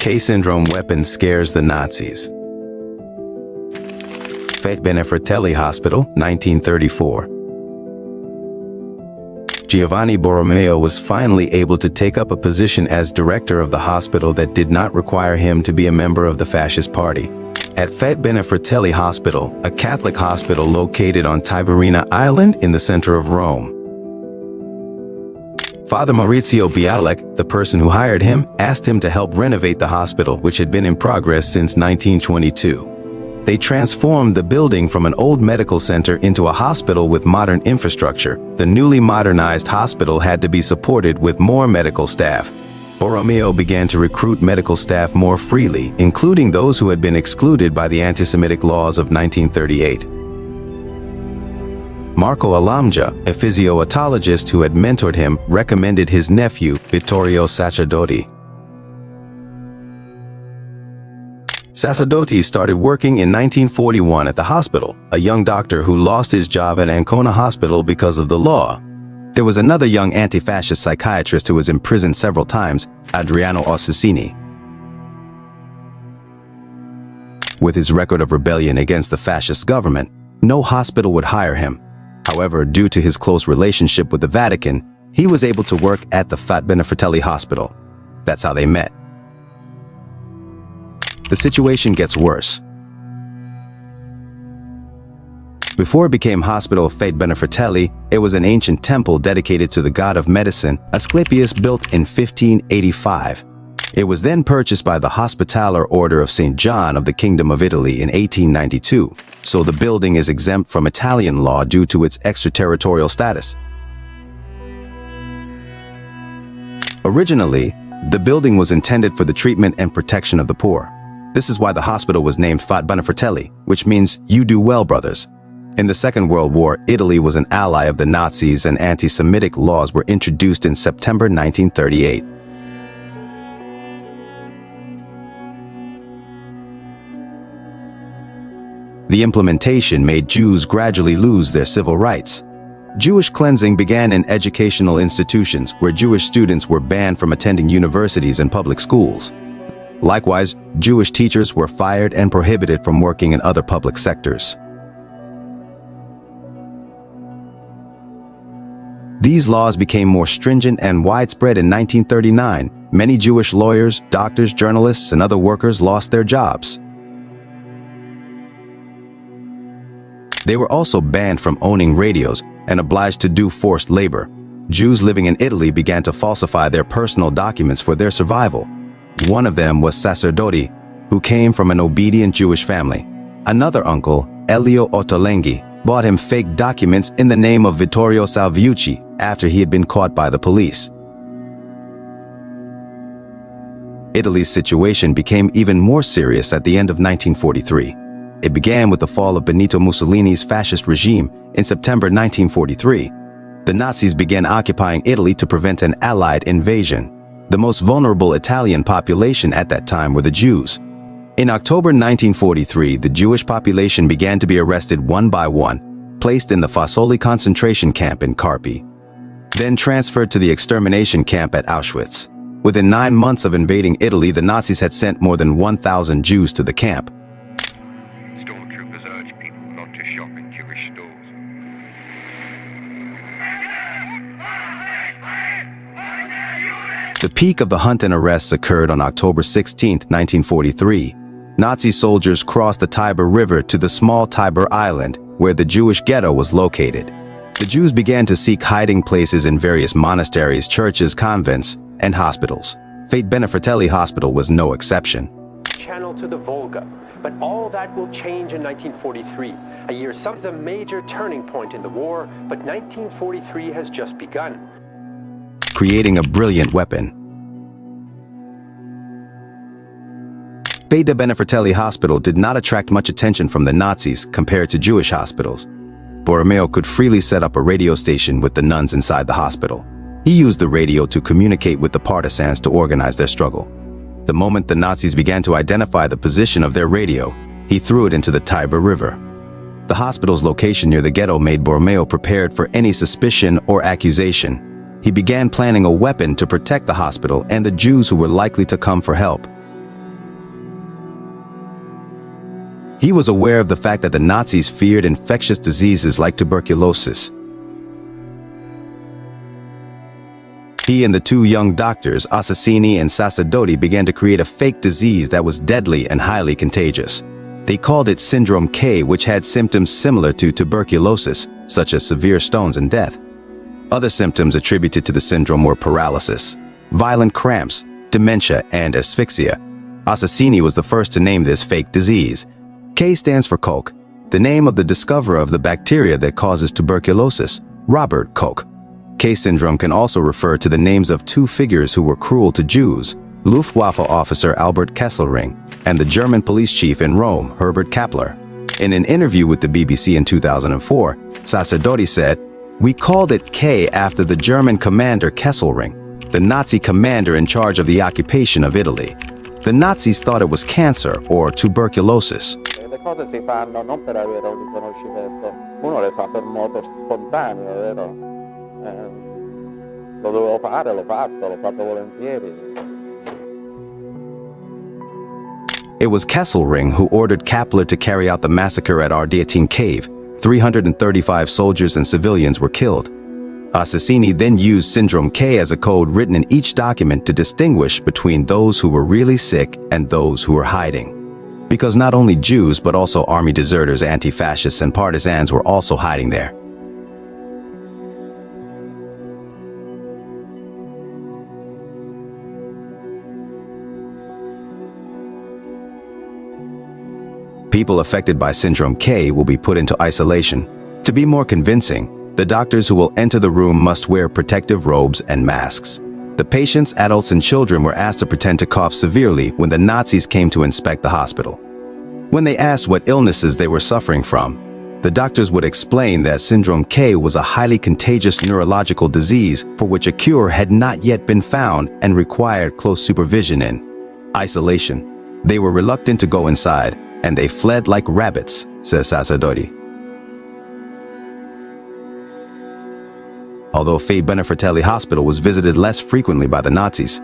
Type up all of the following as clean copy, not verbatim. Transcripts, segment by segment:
K-syndrome weapon scares the Nazis. Fate Benefertelli Hospital, 1934. Giovanni Borromeo was finally able to take up a position as director of the hospital that did not require him to be a member of the fascist party. At Fate Benefertelli Hospital, a Catholic hospital located on Tiberina Island in the center of Rome. Father Maurizio Bialek, the person who hired him, asked him to help renovate the hospital, which had been in progress since 1922. They transformed the building from an old medical center into a hospital with modern infrastructure. The newly modernized hospital had to be supported with more medical staff. Borromeo began to recruit medical staff more freely, including those who had been excluded by the anti-Semitic laws of 1938. Marco Alamja, a physiopathologist who had mentored him, recommended his nephew, Vittorio Sacerdoti. Sacerdoti started working in 1941 at the hospital, a young doctor who lost his job at Ancona Hospital because of the law. There was another young anti-fascist psychiatrist who was imprisoned several times, Adriano Ossicini. With his record of rebellion against the fascist government, no hospital would hire him. However, due to his close relationship with the Vatican, he was able to work at the Fate Benefertelli Hospital. That's how they met. The situation gets worse. Before it became Hospital Fate Benefertelli, it was an ancient temple dedicated to the god of medicine, Asclepius, built in 1585. It was then purchased by the Hospitaller Order of St. John of the Kingdom of Italy in 1892, so the building is exempt from Italian law due to its extraterritorial status. Originally, the building was intended for the treatment and protection of the poor. This is why the hospital was named Fate Benefertelli, which means "you do well, brothers." In the Second World War, Italy was an ally of the Nazis and anti-Semitic laws were introduced in September 1938. The implementation made Jews gradually lose their civil rights. Jewish cleansing began in educational institutions where Jewish students were banned from attending universities and public schools. Likewise, Jewish teachers were fired and prohibited from working in other public sectors. These laws became more stringent and widespread in 1939. Many Jewish lawyers, doctors, journalists, and other workers lost their jobs. They were also banned from owning radios and obliged to do forced labor. Jews living in Italy began to falsify their personal documents for their survival. One of them was Sacerdoti, who came from an obedient Jewish family. Another uncle, Elio Ottolenghi, bought him fake documents in the name of Vittorio Salviucci after he had been caught by the police. Italy's situation became even more serious at the end of 1943. It began with the fall of Benito Mussolini's fascist regime in September 1943. The Nazis began occupying Italy to prevent an Allied invasion. The most vulnerable Italian population at that time were the Jews. In October 1943, the Jewish population began to be arrested one by one, placed in the Fossoli concentration camp in Carpi, then transferred to the extermination camp at Auschwitz. Within 9 months of invading Italy, the Nazis had sent more than 1,000 Jews to the camp. Stormtroopers urge people not to shop in Jewish stores. The peak of the hunt and arrests occurred on October 16, 1943. Nazi soldiers crossed the Tiber River to the small Tiber Island, where the Jewish ghetto was located. The Jews began to seek hiding places in various monasteries, churches, convents, and hospitals. Fate Benefertelli Hospital was no exception. Channel to the Volga, but all that will change in 1943. A year is a major turning point in the war, but 1943 has just begun. Creating a brilliant weapon. Fate Benefertelli Hospital did not attract much attention from the Nazis compared to Jewish hospitals. Borromeo could freely set up a radio station with the nuns inside the hospital. He used the radio to communicate with the partisans to organize their struggle. The moment the Nazis began to identify the position of their radio, he threw it into the Tiber River. The hospital's location near the ghetto made Borromeo prepared for any suspicion or accusation. He began planning a weapon to protect the hospital and the Jews who were likely to come for help. He was aware of the fact that the Nazis feared infectious diseases like tuberculosis. He and the two young doctors, Assassini and Sacerdoti, began to create a fake disease that was deadly and highly contagious. They called it Syndrome K, which had symptoms similar to tuberculosis, such as severe stones and death. Other symptoms attributed to the syndrome were paralysis, violent cramps, dementia, and asphyxia. Assassini was the first to name this fake disease. K stands for Koch, the name of the discoverer of the bacteria that causes tuberculosis, Robert Koch. K syndrome can also refer to the names of two figures who were cruel to Jews, Luftwaffe officer Albert Kesselring and the German police chief in Rome, Herbert Kappler. In an interview with the BBC in 2004, Sacerdoti said, "We called it K after the German commander Kesselring, the Nazi commander in charge of the occupation of Italy. The Nazis thought it was cancer or tuberculosis." Le cose si fanno non per avere un riconoscimento, uno le fa per modo spontaneo, vero? Lo dovevo fare, l'ho fatto volentieri. It was Kesselring who ordered Kappler to carry out the massacre at Ardeatine Cave. 335 soldiers and civilians were killed. Assassini then used Syndrome K as a code written in each document to distinguish between those who were really sick and those who were hiding. Because not only Jews but also army deserters, anti-fascists, and partisans were also hiding there. People affected by Syndrome K will be put into isolation. To be more convincing, the doctors who will enter the room must wear protective robes and masks. The patients, adults, and children were asked to pretend to cough severely when the Nazis came to inspect the hospital. When they asked what illnesses they were suffering from, the doctors would explain that Syndrome K was a highly contagious neurological disease for which a cure had not yet been found and required close supervision in isolation. They were reluctant to go inside, and they fled like rabbits, says Sacerdoti. Although Fate Benefertelli Hospital was visited less frequently by the Nazis,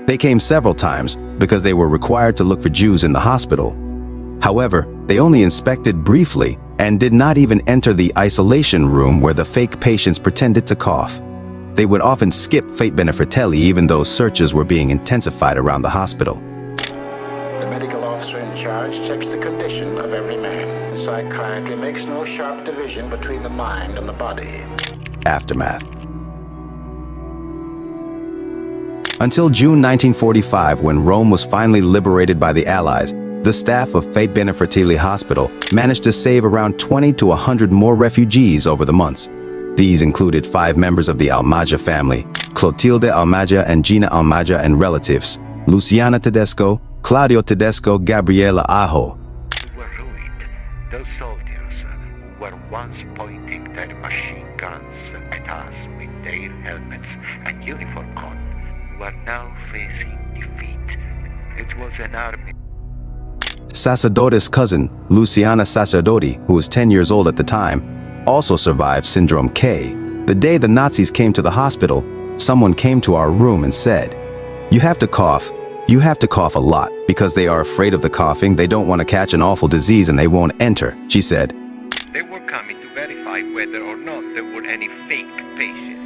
they came several times because they were required to look for Jews in the hospital. However, they only inspected briefly and did not even enter the isolation room where the fake patients pretended to cough. They would often skip Fate Benefertelli even though searches were being intensified around the hospital. The medical officer in charge checks the condition of every man. Psychiatry makes no sharp division between the mind and the body. Aftermath. Until June 1945, when Rome was finally liberated by the Allies, the staff of Fate Benefertelli Hospital managed to save around 20 to 100 more refugees over the months. These included 5 members of the Almagia family, Clotilde Almagia and Gina Almagia, and relatives, Luciana Tedesco, Claudio Tedesco, Gabriela Aho. Were ruined. Those soldiers who were once pointing their machine guns at us with their helmets and uniform on were now facing defeat. It was an army. Sacerdote's cousin, Luciana Sacerdoti, who was 10 years old at the time, also survived Syndrome K. The day the Nazis came to the hospital, someone came to our room and said, "You have to cough. You have to cough a lot because they are afraid of the coughing. They don't want to catch an awful disease and they won't enter," she said. They were coming to verify whether or not there were any fake patients.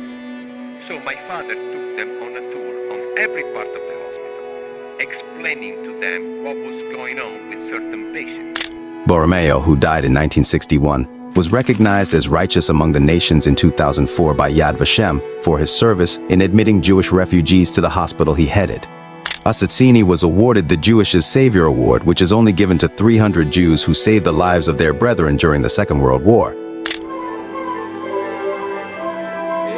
So my father took them on a tour on every part of the hospital, explaining to them what was going on with certain patients. Borromeo, who died in 1961, was recognized as righteous among the nations in 2004 by Yad Vashem for his service in admitting Jewish refugees to the hospital he headed. Assassini was awarded the Jewish Savior Award, which is only given to 300 Jews who saved the lives of their brethren during the Second World War. The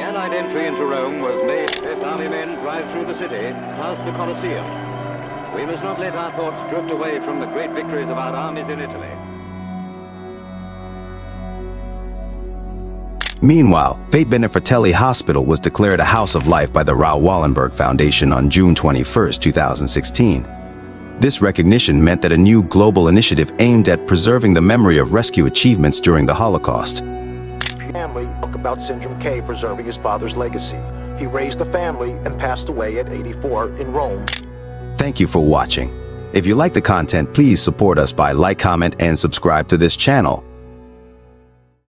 Allied entry into Rome was made. Fifth Army men drive through the city, past the Colosseum. We must not let our thoughts drift away from the great victories of our armies in Italy. Meanwhile, Fate Benefertelli Hospital was declared a House of Life by the Raoul Wallenberg Foundation on June 21, 2016. This recognition meant that a new global initiative aimed at preserving the memory of rescue achievements during the Holocaust. Family spoke about Syndrome K preserving his father's legacy. He raised a family and passed away at 84 in Rome. Thank you for watching. If you like the content, please support us by like, comment, and subscribe to this channel.